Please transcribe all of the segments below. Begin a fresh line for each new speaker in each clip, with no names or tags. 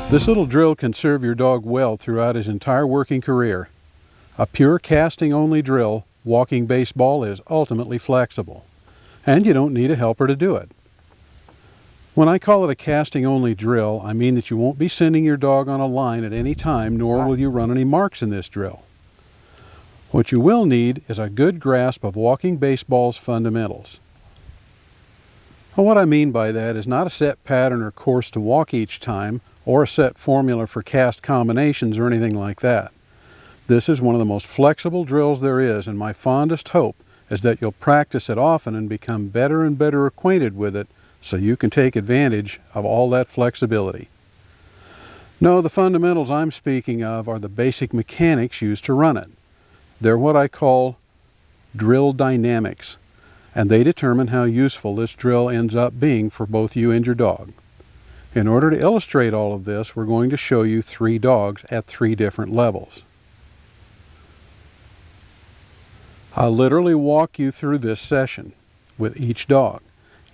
This little drill can serve your dog well throughout his entire working career. A pure casting-only drill, walking baseball is ultimately flexible, and you don't need a helper to do it. When I call it a casting-only drill, I mean that you won't be sending your dog on a line at any time, nor will you run any marks in this drill. What you will need is a good grasp of walking baseball's fundamentals. Well, what I mean by that is not a set pattern or course to walk each time, or a set formula for cast combinations or anything like that. This is one of the most flexible drills there is, and my fondest hope is that you'll practice it often and become better and better acquainted with it so you can take advantage of all that flexibility. No, the fundamentals I'm speaking of are the basic mechanics used to run it. They're what I call drill dynamics, and they determine how useful this drill ends up being for both you and your dog. In order to illustrate all of this, we're going to show you 3 dogs at 3 different levels. I'll literally walk you through this session with each dog.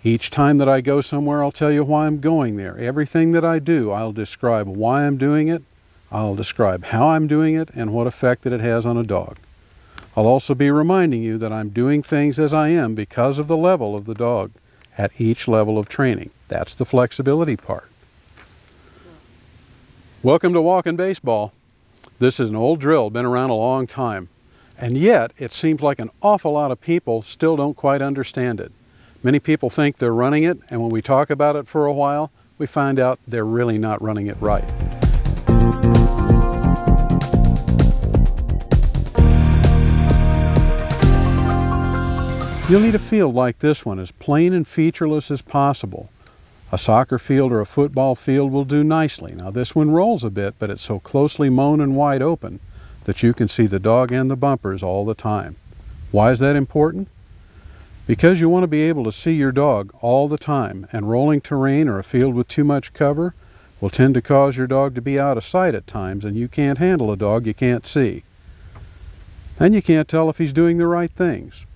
Each time that I go somewhere, I'll tell you why I'm going there. Everything that I do, I'll describe why I'm doing it, I'll describe how I'm doing it, and what effect that it has on a dog. I'll also be reminding you that I'm doing things as I am because of the level of the dog at each level of training. That's the flexibility part. Welcome to Walking Baseball. This is an old drill, been around a long time, and yet it seems like an awful lot of people still don't quite understand it. Many people think they're running it, and when we talk about it for a while, we find out they're really not running it right. You'll need a field like this one, as plain and featureless as possible. A soccer field or a football field will do nicely. Now this one rolls a bit, but it's so closely mown and wide open that you can see the dog and the bumpers all the time. Why is that important? Because you want to be able to see your dog all the time, and rolling terrain or a field with too much cover will tend to cause your dog to be out of sight at times, and you can't handle a dog you can't see. And you can't tell if he's doing the right things.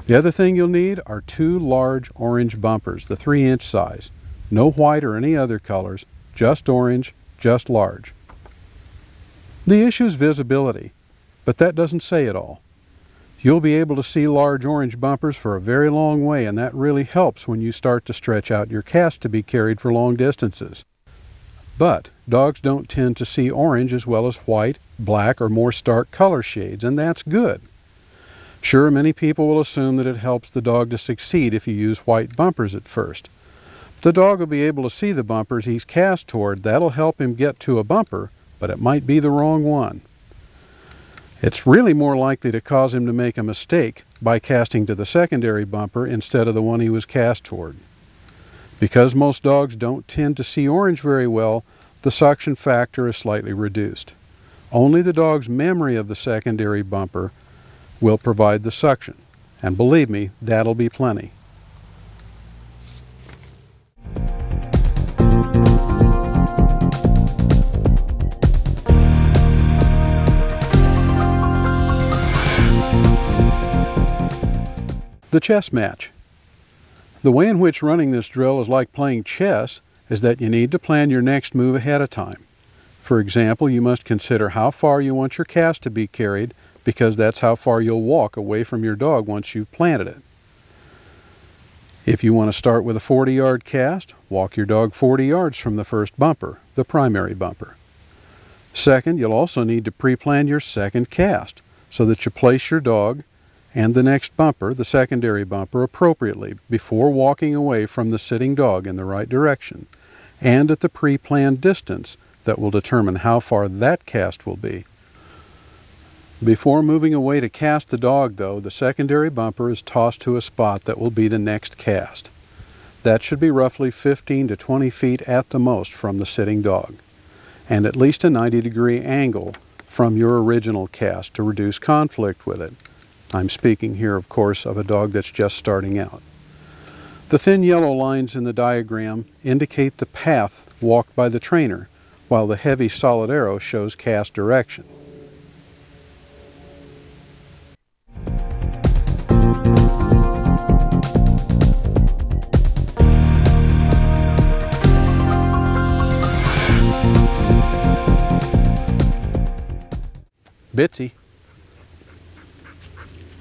The other thing you'll need are 2 large orange bumpers, the 3-inch size. No white or any other colors, just orange, just large. The issue is visibility, but that doesn't say it all. You'll be able to see large orange bumpers for a very long way, and that really helps when you start to stretch out your cast to be carried for long distances. But dogs don't tend to see orange as well as white, black, or more stark color shades, and that's good. Sure, many people will assume that it helps the dog to succeed if you use white bumpers at first. The dog will be able to see the bumpers he's cast toward. That'll help him get to a bumper, but it might be the wrong one. It's really more likely to cause him to make a mistake by casting to the secondary bumper instead of the one he was cast toward. Because most dogs don't tend to see orange very well, the suction factor is slightly reduced. Only the dog's memory of the secondary bumper will provide the suction, and believe me, that'll be plenty. The chess match. The way in which running this drill is like playing chess is that you need to plan your next move ahead of time. For example, you must consider how far you want your cast to be carried, because that's how far you'll walk away from your dog once you've planted it. If you want to start with a 40-yard cast, walk your dog 40 yards from the first bumper, the primary bumper. Second, you'll also need to pre-plan your second cast so that you place your dog and the next bumper, the secondary bumper, appropriately before walking away from the sitting dog in the right direction, and at the pre-planned distance that will determine how far that cast will be. Before moving away to cast the dog, though, the secondary bumper is tossed to a spot that will be the next cast. That should be roughly 15 to 20 feet at the most from the sitting dog, and at least a 90-degree angle from your original cast to reduce conflict with it. I'm speaking here, of course, of a dog that's just starting out. The thin yellow lines in the diagram indicate the path walked by the trainer, while the heavy solid arrow shows cast direction. Bitsy.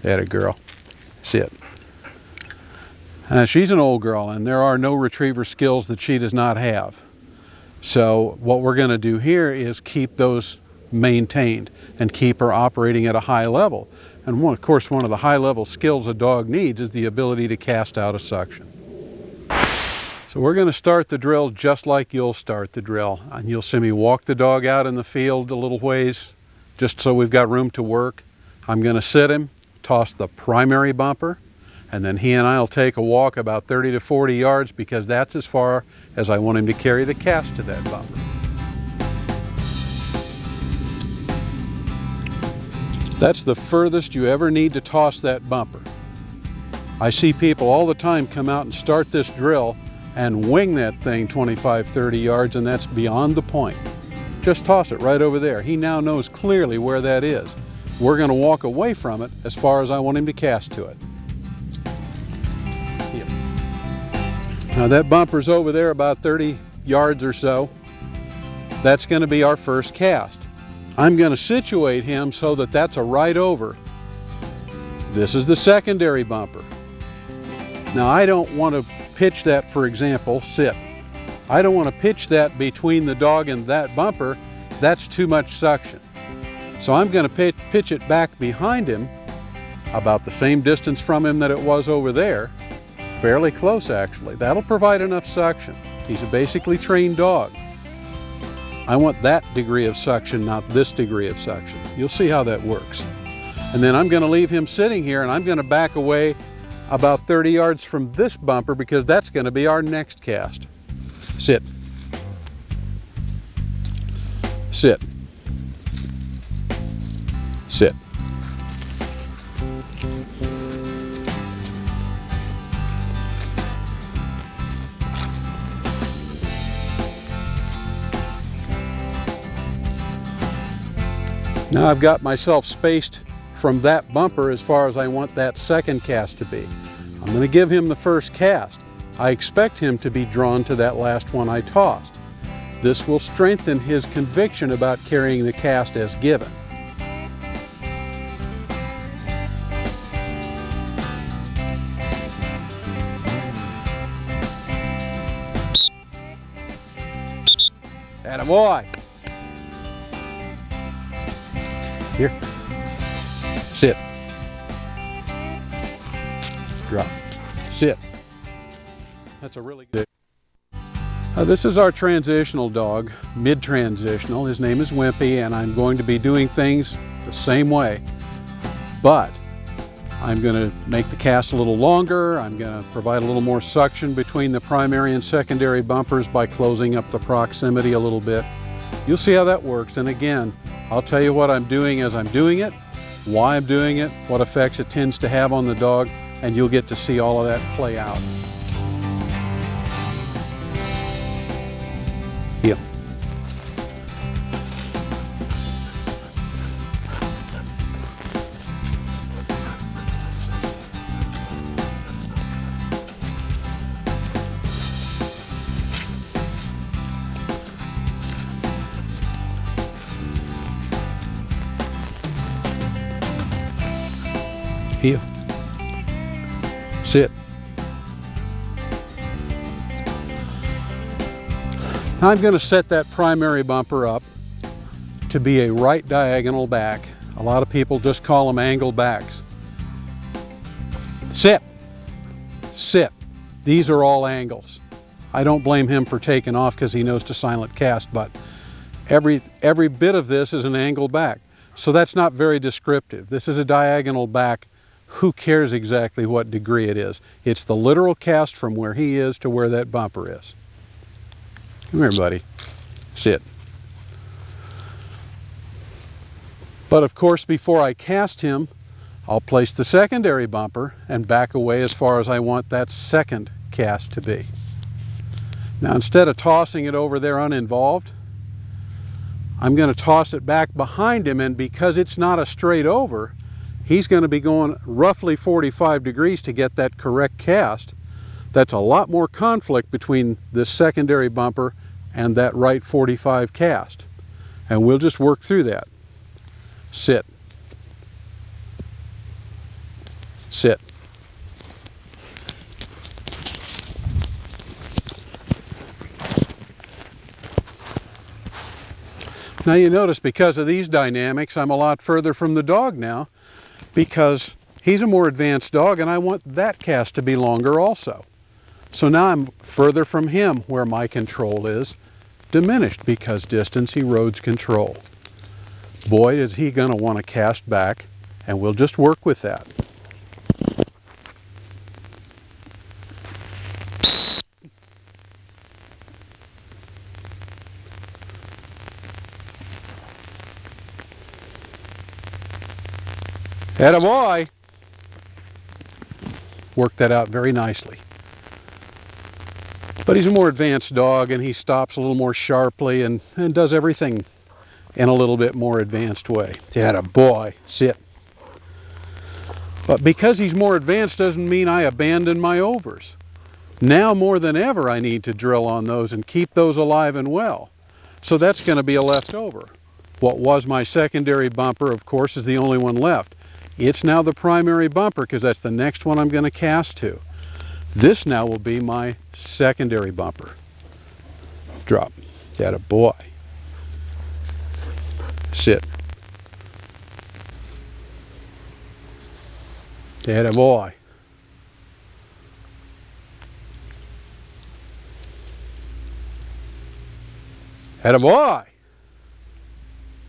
Atta girl. Sit. She's an old girl, and there are no retriever skills that she does not have. So what we're going to do here is keep those maintained and keep her operating at a high level. And of course, one of the high level skills a dog needs is the ability to cast out a suction. So we're going to start the drill just like you'll start the drill. And you'll see me walk the dog out in the field a little ways, just so we've got room to work. I'm going to sit him, toss the primary bumper, and then he and I will take a walk about 30 to 40 yards because that's as far as I want him to carry the cast to that bumper. That's the furthest you ever need to toss that bumper. I see people all the time come out and start this drill and wing that thing 25, 30 yards, and that's beyond the point. Just toss it right over there. He now knows clearly where that is. We're going to walk away from it as far as I want him to cast to it. Now that bumper's over there about 30 yards or so. That's going to be our first cast. I'm going to situate him so that that's a right over. This is the secondary bumper. Now I don't want to pitch that, for example, sit. I don't want to pitch that between the dog and that bumper. That's too much suction. So I'm going to pitch it back behind him, about the same distance from him that it was over there. Fairly close, actually. That'll provide enough suction. He's a basically trained dog. I want that degree of suction, not this degree of suction. You'll see how that works. And then I'm going to leave him sitting here, and I'm going to back away about 30 yards from this bumper because that's going to be our next cast. Sit. Sit. Sit. Now I've got myself spaced from that bumper as far as I want that second cast to be. I'm going to give him the first cast. I expect him to be drawn to that last one I tossed. This will strengthen his conviction about carrying the cast as given. Attaboy! Here. Sit. Drop. Sit. That's a really good. This is our transitional dog, mid-transitional. His name is Wimpy, and I'm going to be doing things the same way. But I'm going to make the cast a little longer. I'm going to provide a little more suction between the primary and secondary bumpers by closing up the proximity a little bit. You'll see how that works. And again, I'll tell you what I'm doing as I'm doing it, why I'm doing it, what effects it tends to have on the dog, and you'll get to see all of that play out. Heel. Heel. Sit. Now I'm going to set that primary bumper up to be a right diagonal back. A lot of people just call them angle backs. Sit. Sit. These are all angles. I don't blame him for taking off because he knows to silent cast, but every bit of this is an angle back. So that's not very descriptive. This is a diagonal back. Who cares exactly what degree it is? It's the literal cast from where he is to where that bumper is. Come here, buddy. Sit. But of course, before I cast him, I'll place the secondary bumper and back away as far as I want that second cast to be. Now, instead of tossing it over there uninvolved, I'm going to toss it back behind him, and because it's not a straight over, he's going to be going roughly 45 degrees to get that correct cast. That's a lot more conflict between this secondary bumper and that right 45 cast. And we'll just work through that. Sit. Sit. Now you notice because of these dynamics, I'm a lot further from the dog now because he's a more advanced dog and I want that cast to be longer also. So now I'm further from him where my control is diminished because distance erodes control. Boy, is he going to want to cast back, and we'll just work with that. Attaboy! Worked that out very nicely. But he's a more advanced dog and he stops a little more sharply and does everything in a little bit more advanced way. Attaboy! Sit. But because he's more advanced doesn't mean I abandon my overs. Now more than ever I need to drill on those and keep those alive and well. So that's going to be a leftover. What was my secondary bumper, of course, is the only one left. It's now the primary bumper because that's the next one I'm going to cast to. This now will be my secondary bumper. Drop. Attaboy. Sit. Attaboy. Attaboy.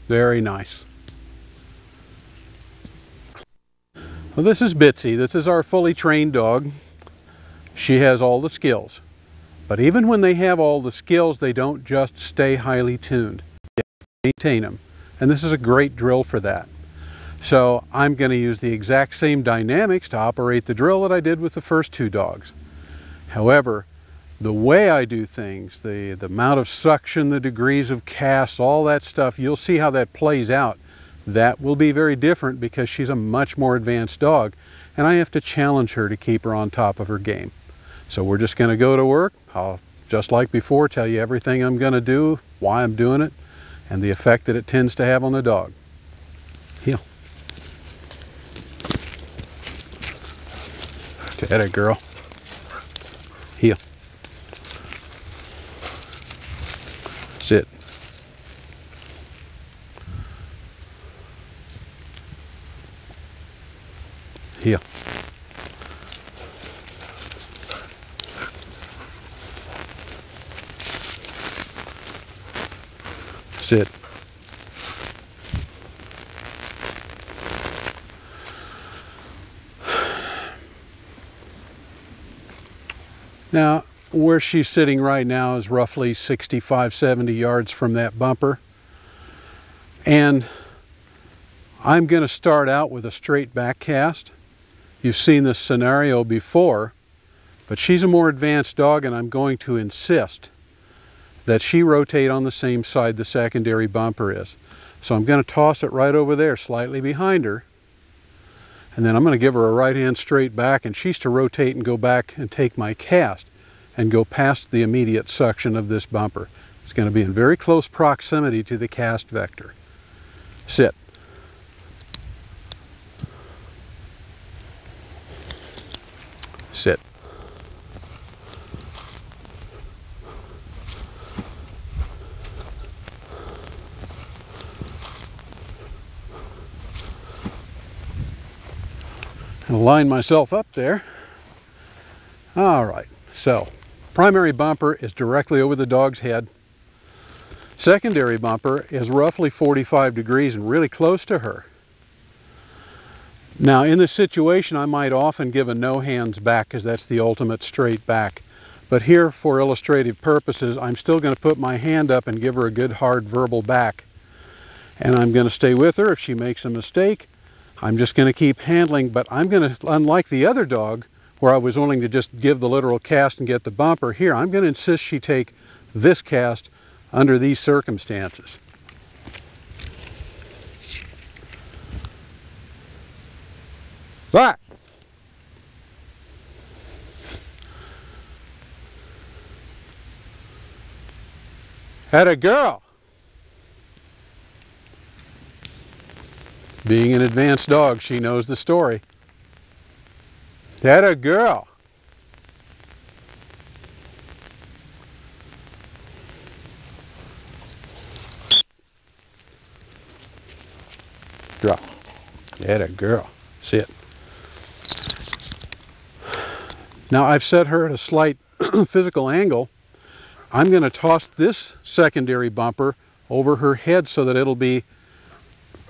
Very nice. Well, this is Bitsy. This is our fully trained dog. She has all the skills. But even when they have all the skills, they don't just stay highly tuned. You have to maintain them. And this is a great drill for that. So I'm going to use the exact same dynamics to operate the drill that I did with the first two dogs. However, the way I do things, the amount of suction, the degrees of cast, all that stuff, you'll see how that plays out. That will be very different because she's a much more advanced dog and I have to challenge her to keep her on top of her game. So we're just going to go to work. I'll, just like before, tell you everything I'm going to do, why I'm doing it, and the effect that it tends to have on the dog. Heel. Atta girl. Heel. Sit. Heel. Sit. Now, where she's sitting right now is roughly 65, 70 yards from that bumper. And I'm going to start out with a straight back cast. You've seen this scenario before, but she's a more advanced dog and I'm going to insist that she rotate on the same side the secondary bumper is. So I'm going to toss it right over there, slightly behind her. And then I'm going to give her a right hand straight back and she's to rotate and go back and take my cast and go past the immediate suction of this bumper. It's going to be in very close proximity to the cast vector. Sit. Sit. I'll line myself up there. All right, so primary bumper is directly over the dog's head. Secondary bumper is roughly 45 degrees and really close to her. Now in this situation I might often give a no hands back because that's the ultimate straight back. But here for illustrative purposes I'm still going to put my hand up and give her a good hard verbal back. And I'm going to stay with her. If she makes a mistake, I'm just going to keep handling, but I'm going to, unlike the other dog where I was willing to just give the literal cast and get the bumper, here I'm going to insist she take this cast under these circumstances. Back. Atta girl. Being an advanced dog, she knows the story. That a girl. Drop. That a girl. Sit. Now I've set her at a slight physical angle. I'm going to toss this secondary bumper over her head so that it'll be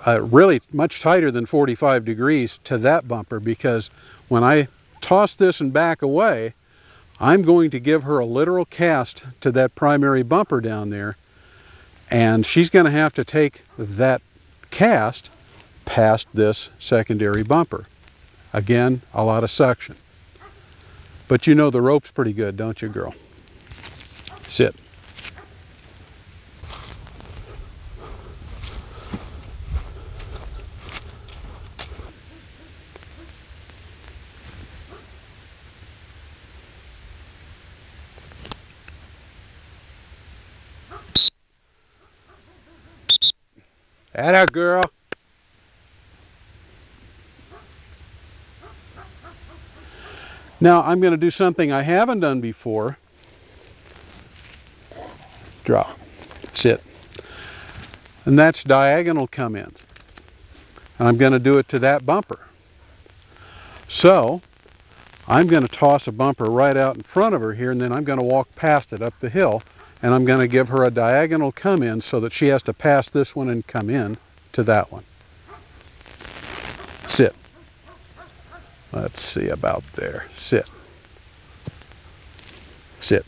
really much tighter than 45 degrees to that bumper, because when I toss this and back away, I'm going to give her a literal cast to that primary bumper down there, and she's going to have to take that cast past this secondary bumper. Again, a lot of suction. But you know the rope's pretty good, don't you, girl? Sit. Atta girl. Now I'm going to do something I haven't done before. Drop. Sit. And that's diagonal come-ins. And I'm going to do it to that bumper. So I'm going to toss a bumper right out in front of her here, and then I'm going to walk past it up the hill, and I'm going to give her a diagonal come-in so that she has to pass this one and come in to that one. Sit. Let's see about there. Sit. Sit.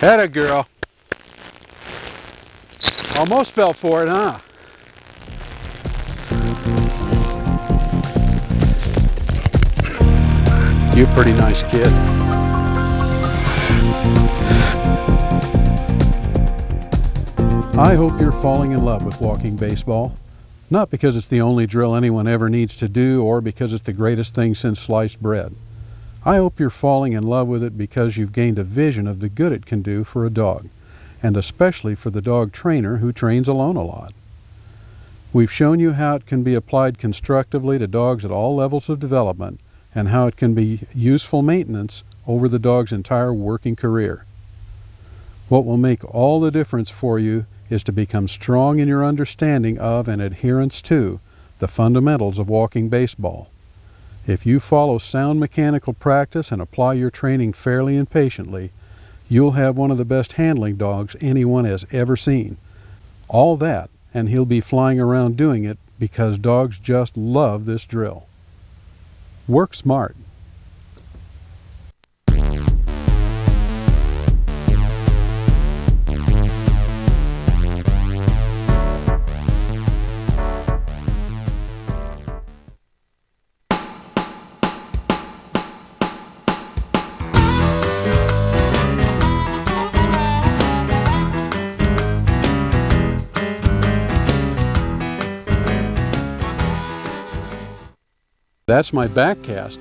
Atta girl. Almost fell for it, huh? You're a pretty nice kid. I hope you're falling in love with walking baseball. Not because it's the only drill anyone ever needs to do, or because it's the greatest thing since sliced bread. I hope you're falling in love with it because you've gained a vision of the good it can do for a dog, and especially for the dog trainer who trains alone a lot. We've shown you how it can be applied constructively to dogs at all levels of development, and how it can be useful maintenance over the dog's entire working career. What will make all the difference for you is to become strong in your understanding of and adherence to the fundamentals of walking baseball. If you follow sound mechanical practice and apply your training fairly and patiently, you'll have one of the best handling dogs anyone has ever seen. All that, and he'll be flying around doing it because dogs just love this drill. Work smart. That's my back cast.